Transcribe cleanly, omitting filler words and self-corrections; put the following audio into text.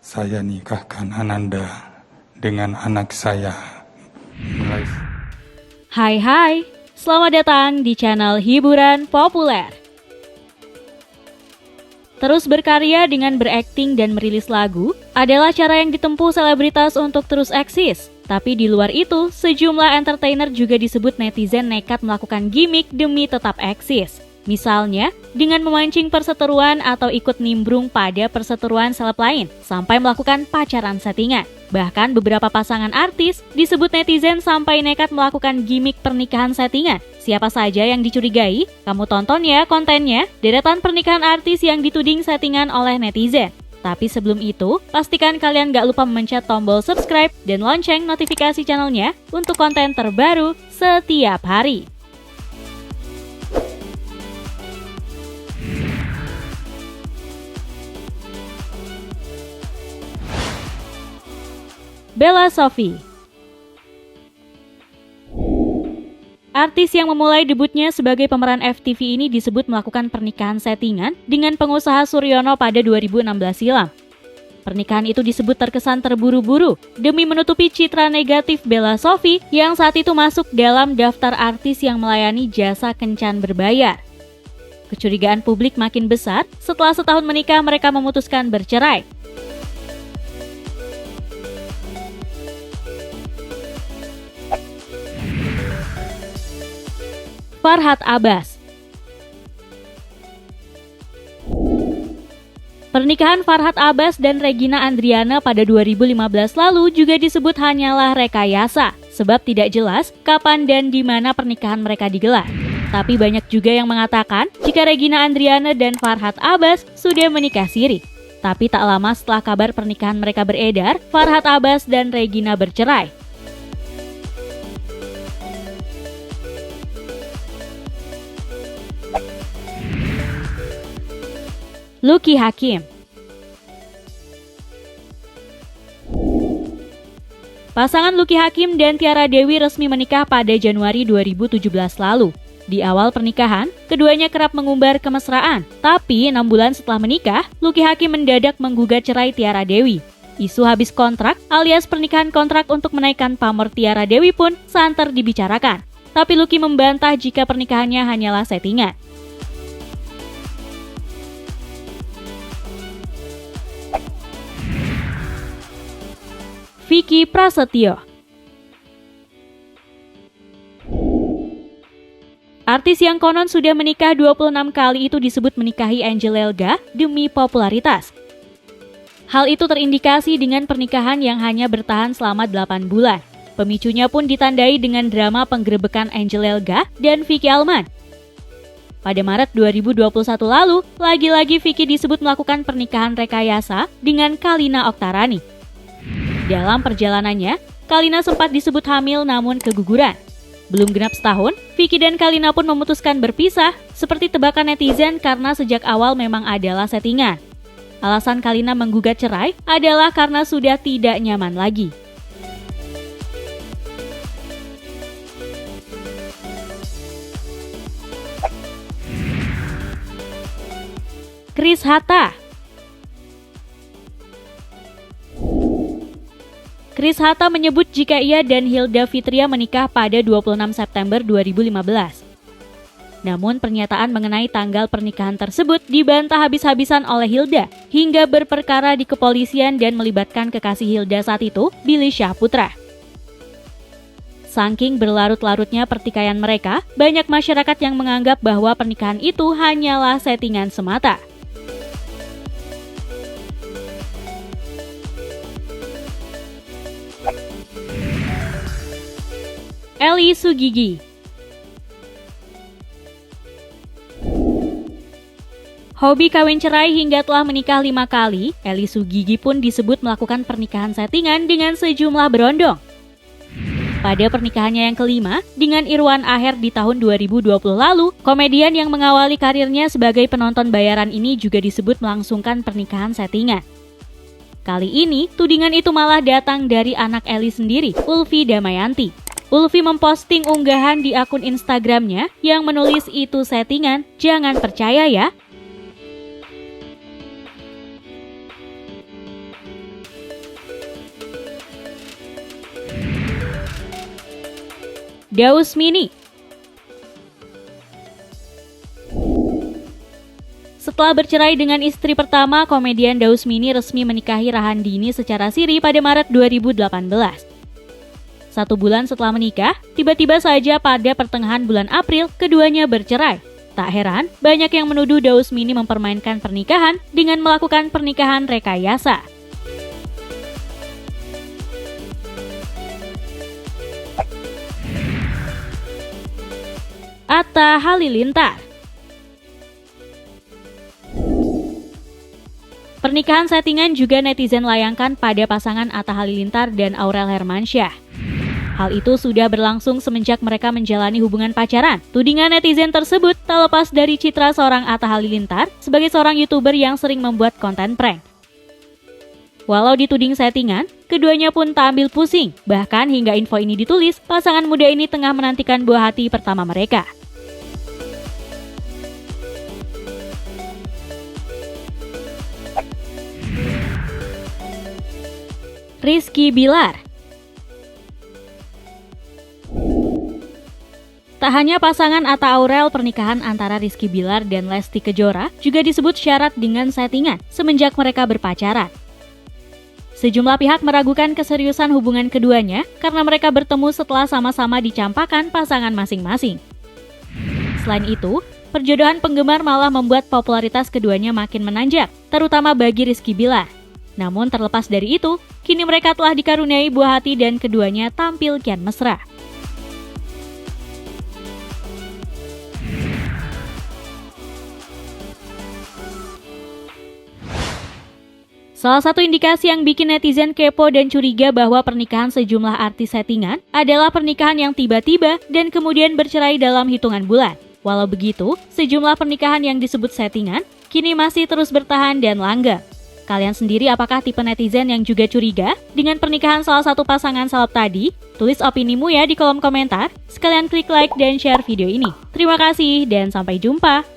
Saya nikahkan Ananda dengan anak saya. Hai, selamat datang di channel hiburan populer. Terus berkarya dengan berakting dan merilis lagu adalah cara yang ditempuh selebritas untuk terus eksis. Tapi di luar itu, sejumlah entertainer juga disebut netizen nekat melakukan gimmick demi tetap eksis. Misalnya, dengan memancing perseteruan atau ikut nimbrung pada perseteruan seleb lain, sampai melakukan pacaran settingan. Bahkan beberapa pasangan artis disebut netizen sampai nekat melakukan gimmick pernikahan settingan. Siapa saja yang dicurigai? Kamu tonton ya kontennya, deretan pernikahan artis yang dituding settingan oleh netizen. Tapi sebelum itu, pastikan kalian gak lupa memencet tombol subscribe dan lonceng notifikasi channelnya untuk konten terbaru setiap hari. Bella Sophie. Artis yang memulai debutnya sebagai pemeran FTV ini disebut melakukan pernikahan settingan dengan pengusaha Suryono pada 2016 silam. Pernikahan itu disebut terkesan terburu-buru demi menutupi citra negatif Bella Sophie yang saat itu masuk dalam daftar artis yang melayani jasa kencan berbayar. Kecurigaan publik makin besar setelah setahun menikah mereka memutuskan bercerai. Farhad Abbas. Pernikahan Farhad Abbas dan Regina Andriana pada 2015 lalu juga disebut hanyalah rekayasa, sebab tidak jelas kapan dan di mana pernikahan mereka digelar. Tapi banyak juga yang mengatakan jika Regina Andriana dan Farhad Abbas sudah menikah siri. Tapi tak lama setelah kabar pernikahan mereka beredar, Farhad Abbas dan Regina bercerai. Lucky Hakim. Pasangan Lucky Hakim dan Tiara Dewi resmi menikah pada Januari 2017 lalu. Di awal pernikahan, keduanya kerap mengumbar kemesraan. Tapi 6 bulan setelah menikah, Lucky Hakim mendadak menggugat cerai Tiara Dewi. Isu habis kontrak alias pernikahan kontrak untuk menaikkan pamor Tiara Dewi pun santer dibicarakan. Tapi Lucky membantah jika pernikahannya hanyalah settingan. Vicky Prasetyo. Artis yang konon sudah menikah 26 kali itu disebut menikahi Angel Elga demi popularitas. Hal itu terindikasi dengan pernikahan yang hanya bertahan selama 8 bulan. Pemicunya pun ditandai dengan drama penggerebekan Angel Elga dan Vicky Alman. Pada Maret 2021 lalu, lagi-lagi Vicky disebut melakukan pernikahan rekayasa dengan Kalina Oktarani. Dalam perjalanannya, Kalina sempat disebut hamil namun keguguran. Belum genap setahun, Vicky dan Kalina pun memutuskan berpisah, seperti tebakan netizen karena sejak awal memang adalah settingan. Alasan Kalina menggugat cerai adalah karena sudah tidak nyaman lagi. Chris Hatta. Chris Hatta menyebut jika ia dan Hilda Fitria menikah pada 26 September 2015. Namun pernyataan mengenai tanggal pernikahan tersebut dibantah habis-habisan oleh Hilda hingga berperkara di kepolisian dan melibatkan kekasih Hilda saat itu, Billy Syahputra. Saking berlarut-larutnya pertikaian mereka, banyak masyarakat yang menganggap bahwa pernikahan itu hanyalah settingan semata. Ellie Sugigi. Hobi kawin cerai hingga telah menikah 5 kali, Ellie Sugigi pun disebut melakukan pernikahan settingan dengan sejumlah berondong. Pada pernikahannya yang kelima, dengan Irwan Aher di tahun 2020 lalu, komedian yang mengawali karirnya sebagai penonton bayaran ini juga disebut melangsungkan pernikahan settingan. Kali ini, tudingan itu malah datang dari anak Ellie sendiri, Ulfi Damayanti. Ulfi memposting unggahan di akun Instagramnya yang menulis itu settingan, jangan percaya ya. Daus Mini. Setelah bercerai dengan istri pertama, komedian Daus Mini resmi menikahi Rahandini secara siri pada Maret 2018. 1 bulan setelah menikah, tiba-tiba saja pada pertengahan bulan April, keduanya bercerai. Tak heran, banyak yang menuduh Daus Mini mempermainkan pernikahan dengan melakukan pernikahan rekayasa. Atta Halilintar. Pernikahan settingan juga netizen layangkan pada pasangan Atta Halilintar dan Aurel Hermansyah. Hal itu sudah berlangsung semenjak mereka menjalani hubungan pacaran. Tudingan netizen tersebut tak lepas dari citra seorang Atta Halilintar sebagai seorang YouTuber yang sering membuat konten prank. Walau dituding settingan, keduanya pun tak ambil pusing. Bahkan hingga info ini ditulis, pasangan muda ini tengah menantikan buah hati pertama mereka. Rizky Bilar. Tak hanya pasangan Atta Aurel, pernikahan antara Rizky Bilar dan Lesti Kejora juga disebut syarat dengan settingan semenjak mereka berpacaran. Sejumlah pihak meragukan keseriusan hubungan keduanya karena mereka bertemu setelah sama-sama dicampakkan pasangan masing-masing. Selain itu, perjodohan penggemar malah membuat popularitas keduanya makin menanjak, terutama bagi Rizky Bilar. Namun terlepas dari itu, kini mereka telah dikaruniai buah hati dan keduanya tampil kian mesra. Salah satu indikasi yang bikin netizen kepo dan curiga bahwa pernikahan sejumlah artis settingan adalah pernikahan yang tiba-tiba dan kemudian bercerai dalam hitungan bulan. Walau begitu, sejumlah pernikahan yang disebut settingan kini masih terus bertahan dan langgeng. Kalian sendiri apakah tipe netizen yang juga curiga dengan pernikahan salah satu pasangan seleb tadi? Tulis opinimu ya di kolom komentar. Sekalian klik like dan share video ini. Terima kasih dan sampai jumpa.